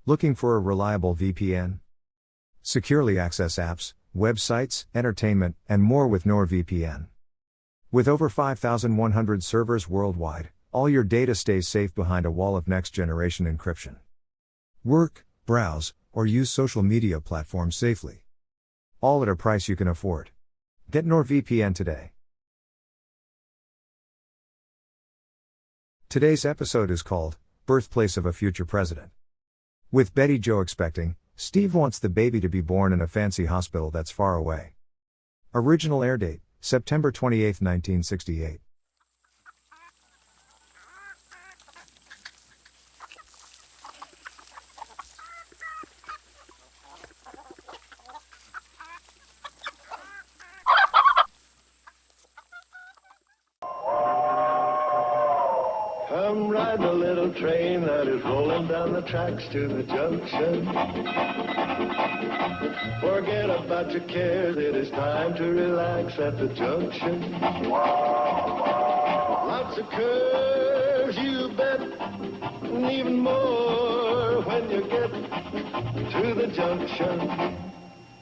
Looking for a reliable VPN? Securely access apps, websites, entertainment, and more with NordVPN. With over 5,100 servers worldwide, all your data stays safe behind a wall of next-generation encryption. Work, browse, or use social media platforms safely. All at a price you can afford. Get NordVPN today. Today's episode is called Birthplace of a Future President. With Betty Jo expecting, Steve wants the baby to be born in a fancy hospital that's far away. Original air date, September 28, 1968. Come ride the little train that is rolling down the tracks to the junction. Forget about your cares, it is time to relax at the junction. Lots of curves, you bet, and even more when you get to the junction.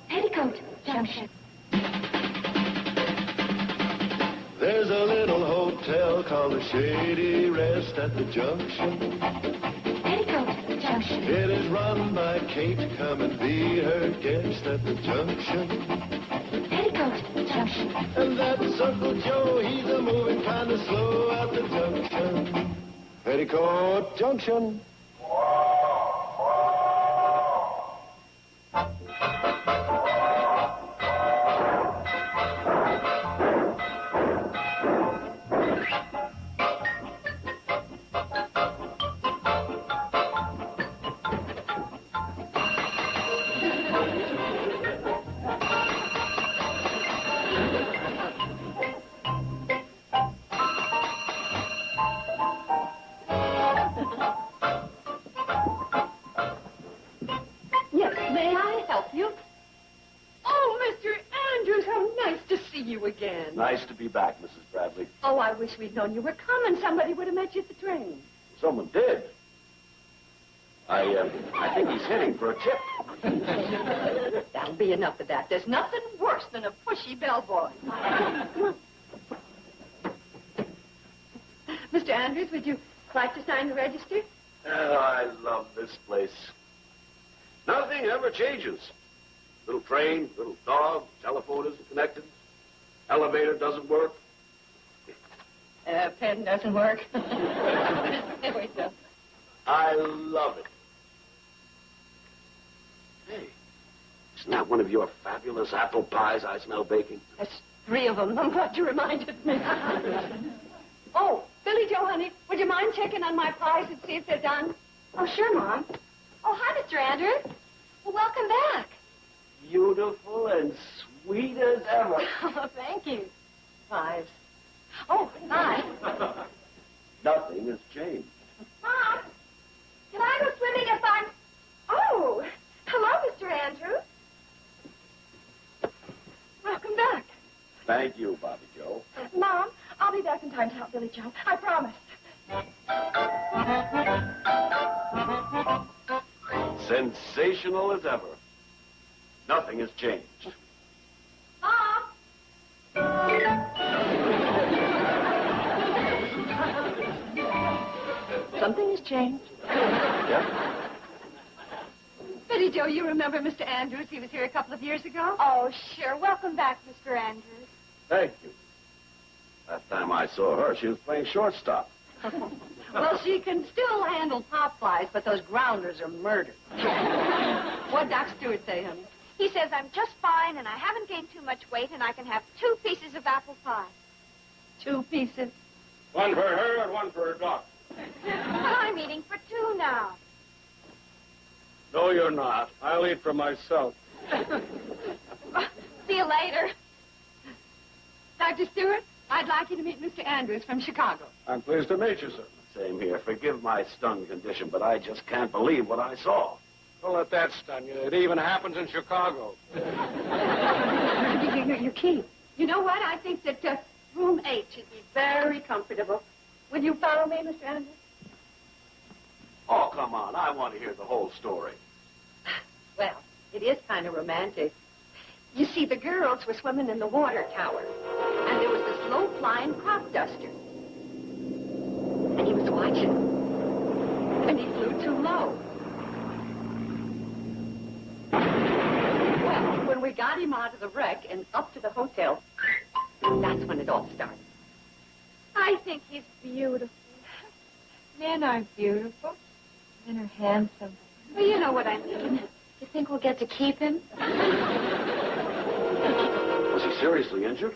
Petticoat Junction. There's a little hotel called the Shady Rest at the junction. Petticoat Junction. It is run by Kate, come and be her guest at the junction. Petticoat Junction. And that's Uncle Joe, he's a moving kind of slow at the junction. Petticoat Junction. Nice to be back, Mrs. Bradley. Oh, I wish we'd known you were coming. Somebody would have met you at the train. Someone did. I think he's heading for a tip. That'll be enough of that. There's nothing worse than a pushy bellboy. Mr. Andrews, would you like to sign the register? Oh, I love this place. Nothing ever changes. Little train, little dog, telephone isn't connected. Elevator doesn't work. Pen doesn't work. There we go. I love it. Hey, isn't that one of your fabulous apple pies I smell baking? That's 3 of them. I'm glad you reminded me. Oh, Billy Joe, honey, would you mind checking on my pies and see if they're done? Oh, sure, Mom. Oh, hi, Mr. Andrews. Well, welcome back. Beautiful and sweet as ever. Oh, thank you. Pies. Oh, hi. Nothing has changed. Mom, can I go swimming if I'm... Oh, hello, Mr. Andrews. Welcome back. Thank you, Bobby Joe. Mom, I'll be back in time to help Billy Joe. I promise. Sensational as ever. Nothing has changed. Mom! Something has changed. Yep. Billy Joe, you remember Mr. Andrews? He was here a couple of years ago. Oh, sure. Welcome back, Mr. Andrews. Thank you. Last time I saw her, she was playing shortstop. Well, she can still handle pop flies, but those grounders are murder. What'd Doc Stewart say, honey? He says I'm just fine and I haven't gained too much weight and I can have 2 pieces of apple pie. 2 pieces. One for her and one for her doc. But I'm eating for 2 now. No, you're not. I'll eat for myself. See you later. Dr. Stewart, I'd like you to meet Mr. Andrews from Chicago. I'm pleased to meet you, sir. Same here. Forgive my stunned condition, but I just can't believe what I saw. Don't let that stun you. It even happens in Chicago. Your key. You know what? I think that room 8 should be very comfortable. Will you follow me, Mr. Andrews? Oh, come on. I want to hear the whole story. Well, it is kind of romantic. You see, the girls were swimming in the water tower, and there was this low-flying crop duster. And he was watching, and he flew too low. Well, when we got him out of the wreck and up to the hotel, that's when it all started. I think he's beautiful. Men are beautiful. Men are handsome. Well, you know what I mean. You think we'll get to keep him? Was he seriously injured?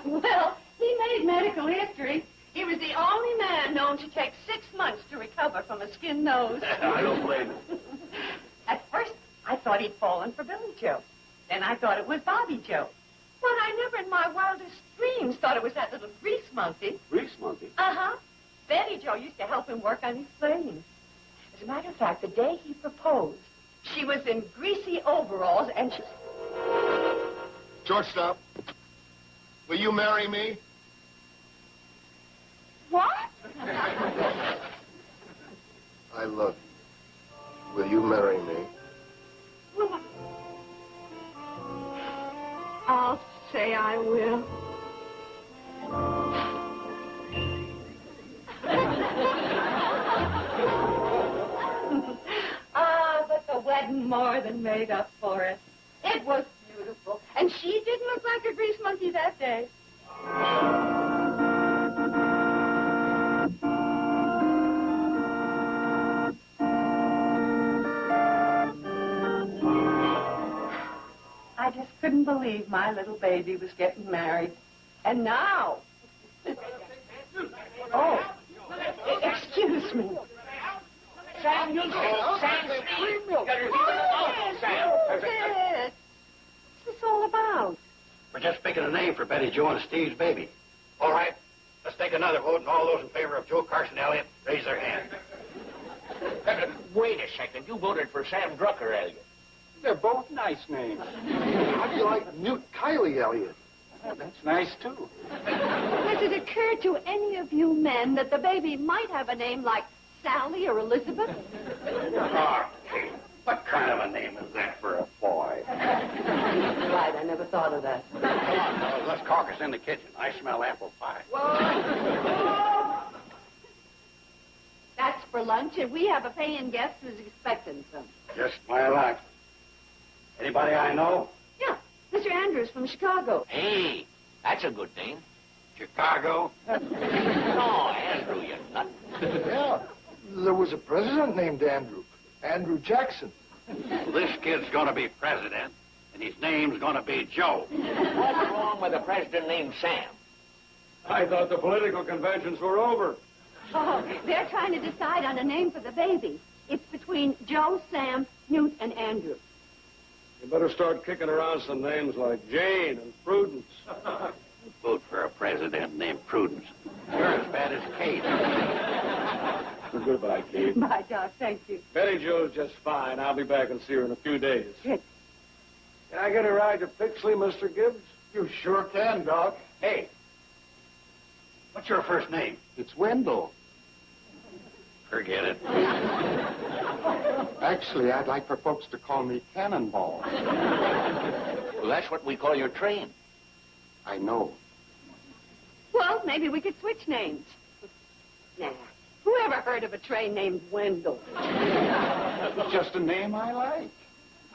Well, he made medical history. He was the only man known to take 6 months to recover from a skinned nose. I don't blame him. At first, I thought he'd fallen for Billy Joe. Then I thought it was Bobby Joe. But I never in my wildest dreams thought it was that little grease monkey. Grease monkey? Uh-huh. Betty Joe used to help him work on his plane. As a matter of fact, the day he proposed, she was in greasy overalls and she... Shortstop, will you marry me? What? I love you. Will you marry me? Well, I'll say I will. But the wedding more than made up for it. It was beautiful. And she didn't look like a grease monkey that day. I just couldn't believe my little baby was getting married. And now... Oh, excuse me. Sam, you Sam, Steve. What's this all about? We're just picking a name for Betty Joe and Steve's baby. All right, let's take another vote, and all those in favor of Joe Carson Elliott, raise their hand. Wait a second. You voted for Sam Drucker, Elliott. They're both nice names. How do you like Newt Kiley Elliott? Oh, that's nice, too. Has it occurred to any of you men that the baby might have a name like Sally or Elizabeth? Oh, Kate, what kind of a name is that for a boy? Right, I never thought of that. Come on, fellas, let's caucus in the kitchen. I smell apple pie. That's for lunch, and we have a paying guest who's expecting some. Just my luck. Anybody I know? Yeah, Mr. Andrews from Chicago. Hey, that's a good name. Chicago? No, Andrew, you nut. Yeah, there was a president named Andrew. Andrew Jackson. Well, this kid's gonna be president, and his name's gonna be Joe. What's wrong with a president named Sam? I thought the political conventions were over. Oh, they're trying to decide on a name for the baby. It's between Joe, Sam, Newt, and Andrew. You better start kicking around some names like Jane and Prudence. Vote for a president named Prudence. You're as bad as Kate. Goodbye, Kate. Bye, Doc. Thank you. Betty Jo's just fine. I'll be back and see her in a few days. Good. Can I get a ride to Pixley, Mr. Gibbs? You sure can, Doc. Hey, what's your first name? It's Wendell. Forget it. Actually, I'd like for folks to call me Cannonball. Well, that's what we call your train. I know. Well, maybe we could switch names. Nah. Who ever heard of a train named Wendell? It's just a name I like.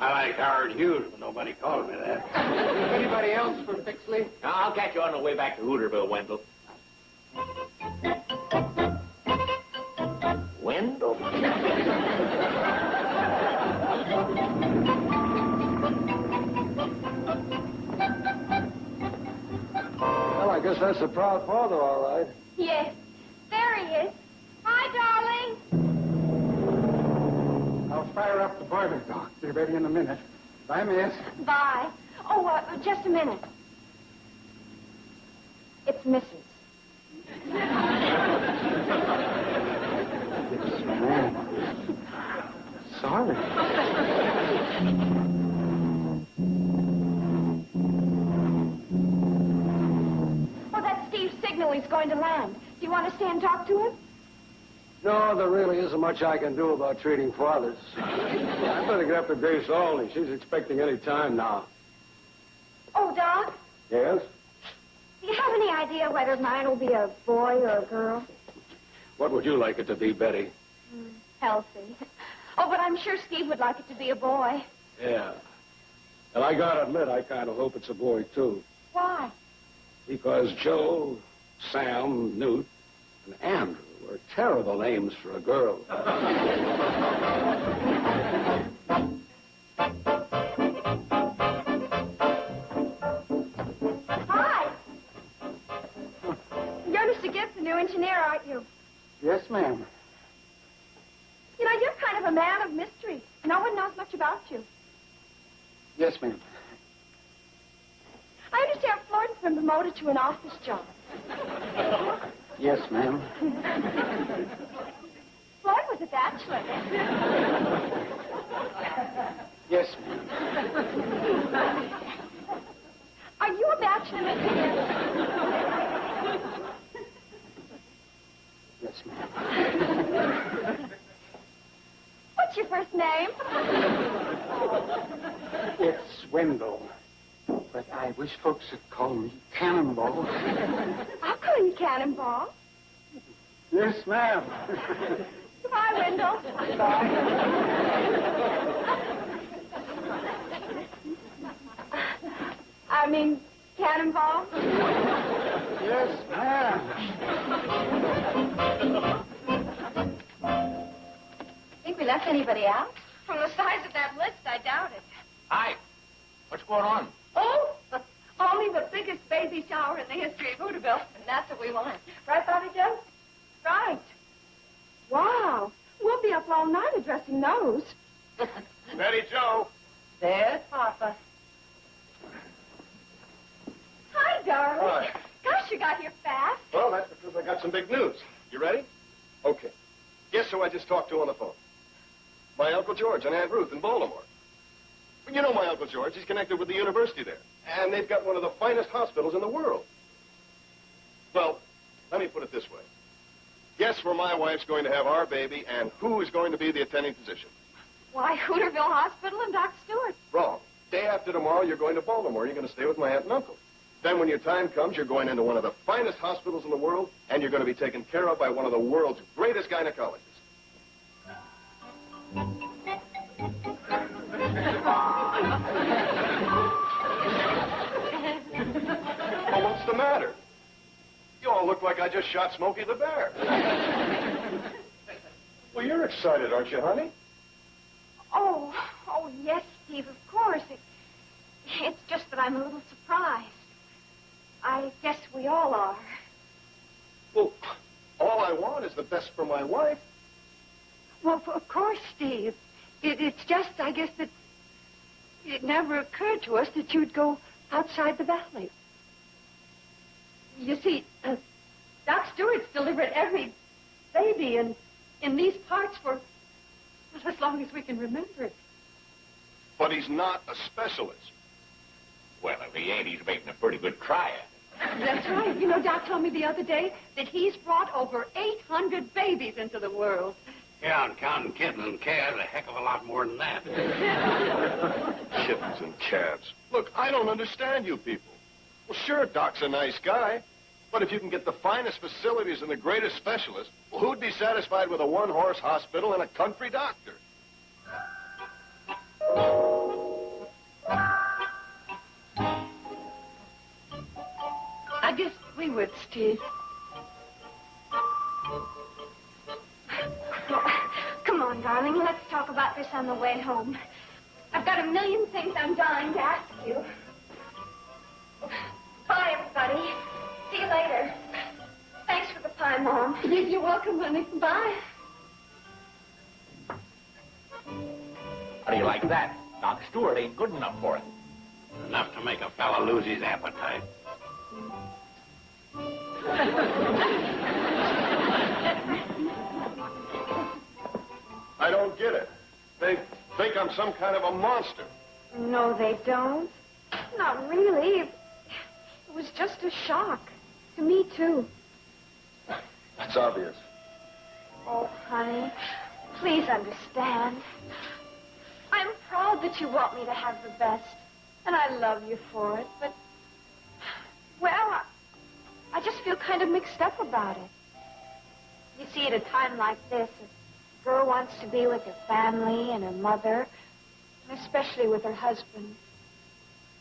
I like Howard Hughes, but nobody calls me that. Anybody else for Pixley? I'll catch you on the way back to Hooterville, Wendell. Wendell? Well, I guess that's the proud father, all right. Yes. There he is. Hi, darling. I'll fire up the boiler, Doc. Be ready in a minute. Bye, miss. Bye. Oh, just a minute. It's Mrs. It's man. Sorry. Oh, that's Steve's signal. He's going to land. Do you want to stay and talk to him? No, there really isn't much I can do about treating fathers. I better get up to Grace Olney. She's expecting any time now. Oh, Doc, Yes? do you have any idea whether mine will be a boy or a girl? What would you like it to be, Betty? Healthy. Oh, but I'm sure Steve would like it to be a boy. Yeah. And I gotta admit, I kind of hope it's a boy, too. Why? Because Joe, Sam, Newt, and Andrew are terrible names for a girl. Hi. You're Mr. Gibbs, the new engineer, aren't you? Yes, ma'am. You know, you're kind of a man of mystery. No one knows much about you. Yes, ma'am. I understand Floyd's been promoted to an office job. Yes, ma'am. Floyd was a bachelor. Yes, ma'am. Are you a bachelor, Mr. Gibbs? Yes, ma'am. What's your first name? It's Wendell. But I wish folks would call me Cannonball. I'll call you Cannonball. Yes, ma'am. Goodbye, Wendell. I mean, Cannonball. Yes, ma'am. Think we left anybody out? From the size of that list, I doubt it. Hi. What's going on? Oh, only the biggest baby shower in the history of Hooterville. And that's what we want. Right, Bobby Joe? Right. Wow. We'll be up all night addressing those. Betty Joe. There's Papa. Hi, darling. Hi. Gosh, you got here fast. Well, that's because I got some big news. You ready? Okay. Guess who I just talked to on the phone? My Uncle George and Aunt Ruth in Baltimore. Well, you know my Uncle George. He's connected with the university there. And they've got one of the finest hospitals in the world. Well, let me put it this way. Guess where my wife's going to have our baby and who is going to be the attending physician? Why, Hooterville Hospital and Doc Stewart. Wrong. Day after tomorrow, you're going to Baltimore. You're going to stay with my aunt and uncle. Then when your time comes, you're going into one of the finest hospitals in the world, and you're going to be taken care of by one of the world's greatest gynecologists. Well, what's the matter? You all look like I just shot Smokey the Bear. Well, you're excited, aren't you, honey? Oh, yes, Steve, of course. It's just that I'm a little surprised. I guess we all are. Well, all I want is the best for my wife. Well, of course, Steve. It's just, I guess, that it never occurred to us that you'd go outside the valley. You see, Doc Stewart's delivered every baby in these parts for as long as we can remember it. But he's not a specialist. Well, if he ain't, he's making a pretty good try at it. That's right. You know, Doc told me the other day that he's brought over 800 babies into the world. Yeah, and counting kittens and calves, a heck of a lot more than that. Kittens and calves. Look, I don't understand you people. Well, sure, Doc's a nice guy, but if you can get the finest facilities and the greatest specialists, well, who'd be satisfied with a one-horse hospital and a country doctor? I guess we would, Steve. Come on, darling. Let's talk about this on the way home. I've got a million things I'm dying to ask you. Bye, everybody. See you later. Thanks for the pie, Mom. You're welcome, honey. Bye. How do you like that? Doc Stewart ain't good enough for it. Enough to make a fella lose his appetite. I don't get it. They think I'm some kind of a monster. No, they don't. Not really. It was just a shock. To me, too. That's obvious. Oh, honey, please understand. I'm proud that you want me to have the best, and I love you for it, but, well, I just feel kind of mixed up about it. You see, at a time like this, a girl wants to be with her family and her mother, and especially with her husband.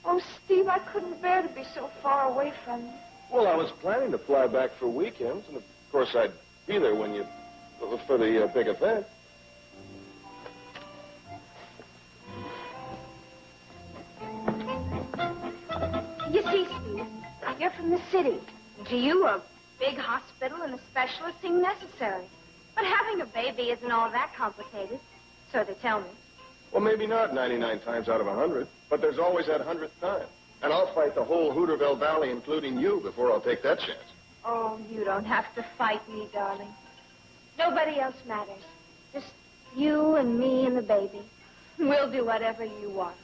Oh, Steve, I couldn't bear to be so far away from you. Well, I was planning to fly back for weekends, and of course I'd be there for the big event. You see, Steve, you're from the city. To you, a big hospital and a specialist seem necessary. But having a baby isn't all that complicated, so they tell me. Well, maybe not 99 times out of 100, but there's always that 100th time. And I'll fight the whole Hooterville Valley, including you, before I'll take that chance. Oh, you don't have to fight me, darling. Nobody else matters. Just you and me and the baby. We'll do whatever you want.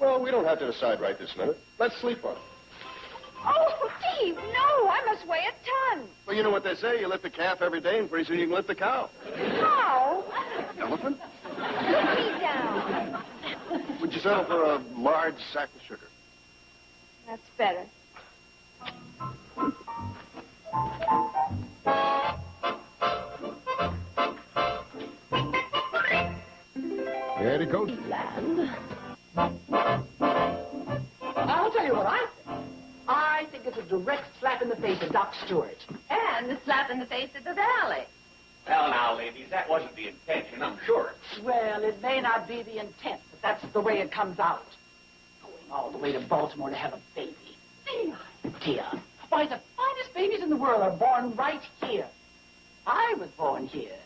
Well, we don't have to decide right this minute. Let's sleep on it. Oh, Steve, no, I must weigh a ton. Well, you know what they say. You lift a calf every day, and pretty soon you can lift a cow. Cow? Elephant? Put me down. Would you settle for a large sack of sugar? That's better. Petticoat. Land. I'll tell you what I think. I think it's a direct slap in the face of Doc Stewart. And a slap in the face of the valley. Well, now, ladies, that wasn't the intention, I'm sure. Well, it may not be the intent, but that's the way it comes out. Going all the way to Baltimore to have a baby. The idea. Why, the finest babies in the world are born right here. I was born here.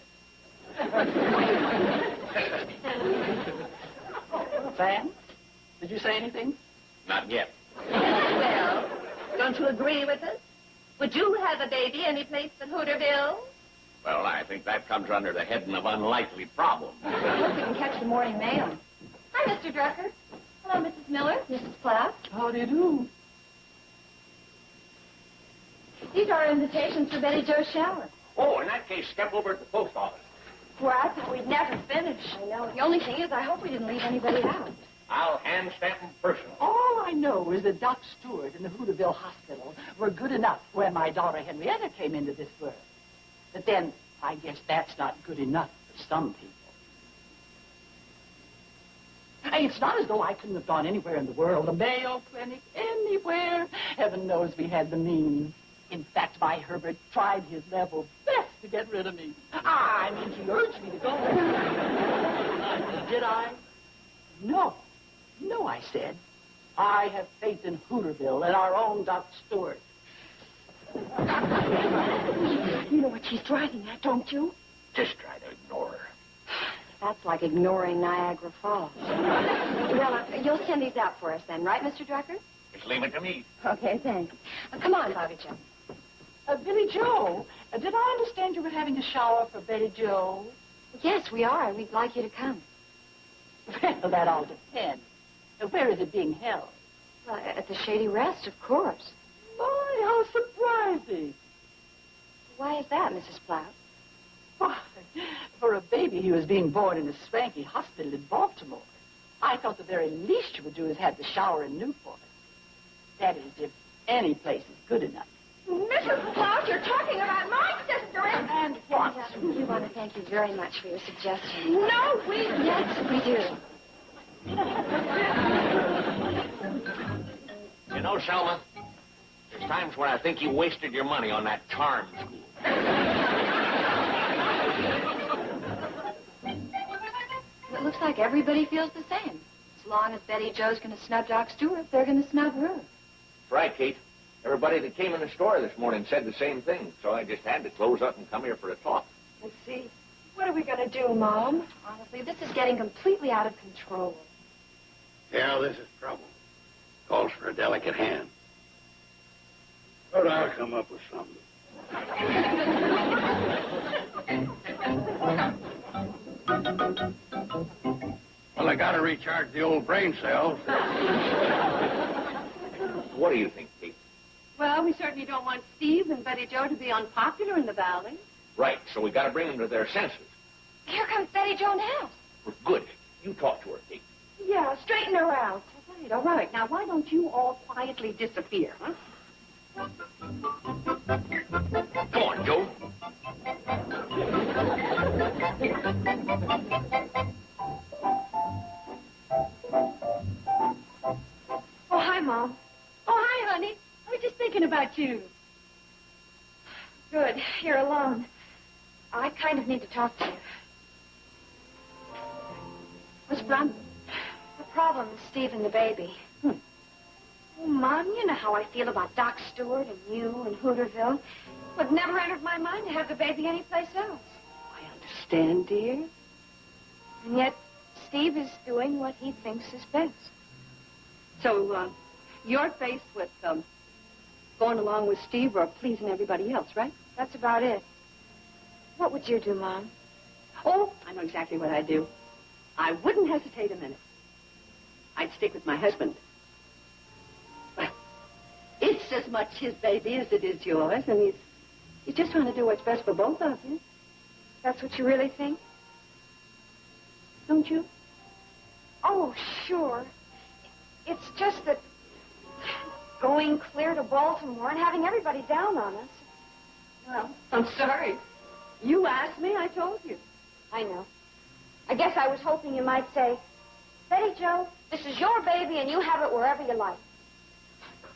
Sam, did you say anything? Not yet. Well, don't you agree with us? Would you have a baby any place but Hooterville? Well, I think that comes under the heading of unlikely problems. I hope we can catch the morning mail. Hi, Mr. Drucker. Hello, Mrs. Miller, Mrs. Platt. How do you do? These are invitations for Betty Jo's shower. Oh, in that case, step over to the post office. Well, I thought we'd never finish. I know. The only thing is, I hope we didn't leave anybody out. I'll hand stamp them personally. All I know is that Doc Stewart and the Hooterville Hospital were good enough when my daughter Henrietta came into this world. But then, I guess that's not good enough for some people. Hey, it's not as though I couldn't have gone anywhere in the world, a Mayo Clinic, anywhere. Heaven knows we had the means. In fact, my Herbert tried his level best to get rid of me. I mean, he urged me to go. Did I? No. No, I said. I have faith in Hooterville and our own Doc Stewart. You know what she's driving at, don't you? Just try to ignore her. That's like ignoring Niagara Falls. Well, you'll send these out for us then, right, Mr. Drucker? Just leave it to me. Okay, thanks. Come on, Bobby Joe. Billy Joe, did I understand you were having a shower for Betty Joe? Yes, we are. We'd like you to come. Well, that all depends. Where is it being held? Well, at the Shady Rest, of course. My, how surprising. Why is that, Mrs. Platt? Why, for a baby who was being born in a swanky hospital in Baltimore, I thought the very least you would do is have the shower in Newport. That is, if any place is good enough. Mrs. Platt, you're talking about my sister And what? We want to thank you very much for your suggestion. No, we... Yes, we do. You know, Selma, there's times when I think you wasted your money on that charm school. It looks like everybody feels the same. As long as Betty Jo's going to snub Doc Stewart, they're going to snub her. That's right, Kate. Everybody that came in the store this morning said the same thing, so I just had to close up and come here for a talk. Let's see. What are we going to do, Mom? Honestly, this is getting completely out of control. Yeah, this is trouble. Calls for a delicate hand. But I'll come up with something. Well, I gotta recharge the old brain cells. What do you think, Kate? Well, we certainly don't want Steve and Betty Jo to be unpopular in the valley. Right, so we got to bring them to their senses. Here comes Betty Jo now. Well, good. You talk to her, Kate. Yeah, straighten her out. All right. Now, why don't you all quietly disappear, huh? Come on, Joe. Oh, hi, Mom. Oh, hi, honey. I was just thinking about you. Good. You're alone. I kind of need to talk to you. What's the problem? The problem is Steve and the baby. Oh, Mom, you know how I feel about Doc Stewart and you and Hooterville. It would never entered my mind to have the baby anyplace else. I understand, dear. And yet, Steve is doing what he thinks is best. So, you're faced with going along with Steve or pleasing everybody else, right? That's about it. What would you do, Mom? Oh, I know exactly what I'd do. I wouldn't hesitate a minute. I'd stick with my husband. Well, it's as much his baby as it is yours, and he's just trying to do what's best for both of you. That's what you really think? Don't you? Oh, sure. It's just that going clear to Baltimore and having everybody down on us. Well, I'm sorry. You asked me, I told you. I know. I guess I was hoping you might say, Betty Jo, this is your baby and you have it wherever you like.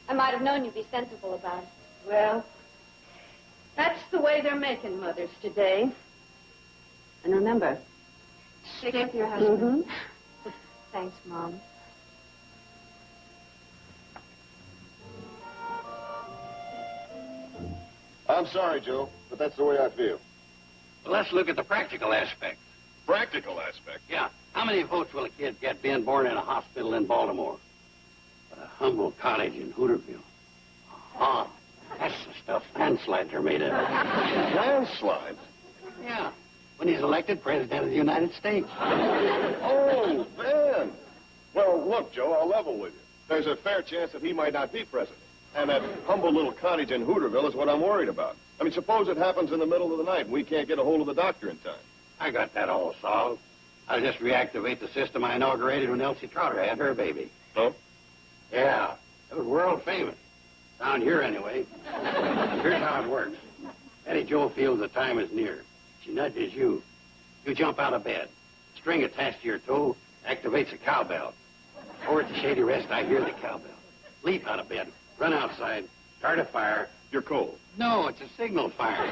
I might have known you'd be sensible about it. Well, that's the way they're making mothers today. And remember, Stick with your husband. Mm-hmm. Thanks, Mom. I'm sorry, Joe, but that's the way I feel. Well, let's look at the practical aspect. Practical aspect. Yeah. How many votes will a kid get being born in a hospital in Baltimore? A humble cottage in Hooterville. Ah, that's the stuff landslides are made of. Landslide? Yeah. When he's elected president of the United States. Oh, Ben. Well, look, Joe, I'll level with you. There's a fair chance that he might not be president. And that humble little cottage in Hooterville is what I'm worried about. I mean, suppose it happens in the middle of the night and we can't get a hold of the doctor in time. I got that all solved. I'll just reactivate the system I inaugurated when Elsie Trotter had her baby. Oh? Yeah. It was world famous. Down here, anyway. Here's how it works. Betty Jo feels the time is near. She nudges you. You jump out of bed. String attached to your toe activates a cowbell. Over at the shady rest, I hear the cowbell. Leap out of bed. Run outside. Start a fire. You're cold. No, it's a signal fire.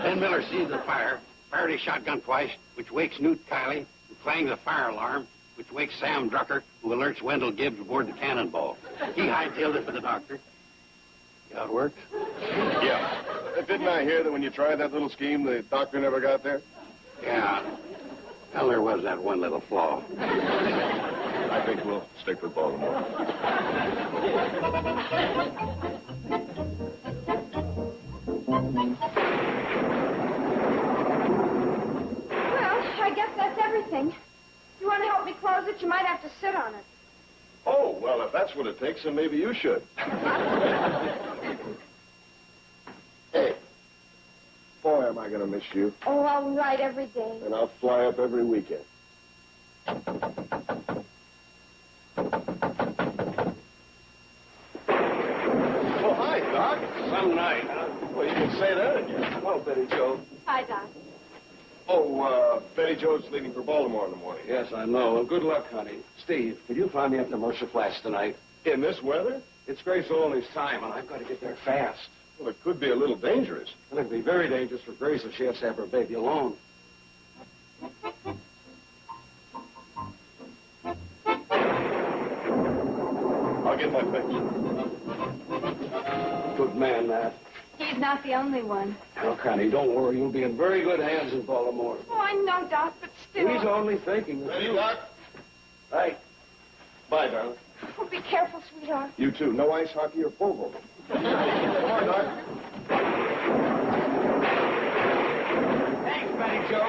Then Miller sees the fire, fired his shotgun twice, which wakes Newt Kiley, who clangs the fire alarm, which wakes Sam Drucker, who alerts Wendell Gibbs aboard the cannonball. He hightailed it for the doctor. See how it works? Yeah. Didn't I hear that when you tried that little scheme, the doctor never got there? Yeah. Well, there was that one little flaw. I think we'll stick with Baltimore. Well, I guess that's everything. If you want to help me close it, you might have to sit on it. Oh, well, if that's what it takes, then maybe you should. Hey, boy, am I going to miss you. Oh, I'll write every day. And I'll fly up every weekend. Oh, hi, Doc. Some night, huh? Well, you can say that again. Hello, Betty Jo. Hi, Doc. Oh, Betty Jo's leaving for Baltimore in the morning. Yes, I know. Well, good luck, honey. Steve, could you find me up to Mercer Flats tonight? In this weather? It's Grace Olney's time, and I've got to get there fast. Well, it could be a little dangerous. And it'd be very dangerous for Grace if she has to have her baby alone. I'll get my things. Good man, Matt. He's not the only one. Look, honey, don't worry. You'll be in very good hands in Baltimore. Oh, I know, Doc, but still. He's only thinking of Ready, you. Doc? Right. Bye, darling. Oh, be careful, sweetheart. You too. No ice hockey or pole vault. Come on, Doc. Thanks, Betty Jo.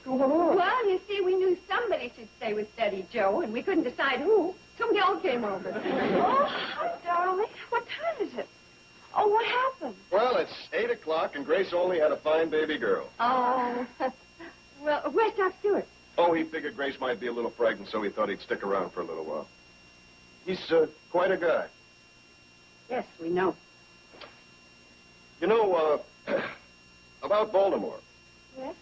going on? Well, you see, we knew somebody should stay with Steady Joe, and we couldn't decide who. So Gil came over. Oh, hi, darling. What time is it? Oh, what happened? Well, it's 8 o'clock, and Grace only had a fine baby girl. Oh. Well, where's Doc Stewart? Oh, he figured Grace might be a little frightened, so he thought he'd stick around for a little while. He's quite a guy. Yes, we know. You know, about Baltimore. Yes?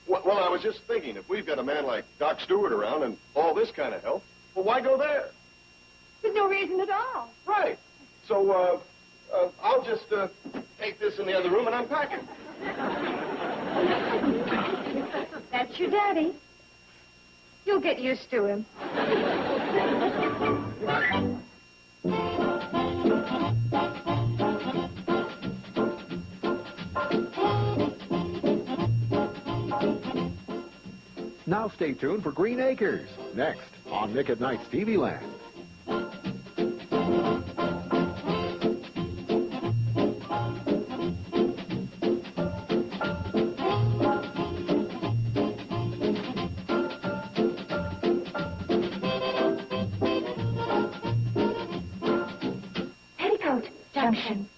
Well, I was just thinking, if we've got a man like Doc Stewart around and all this kind of help, well, why go there? There's no reason at all. Right. So, I'll just take this in the other room and unpack it. That's your daddy. You'll get used to him. Now stay tuned for Green Acres, next on Nick at Night's TV Land. Petticoat Junction.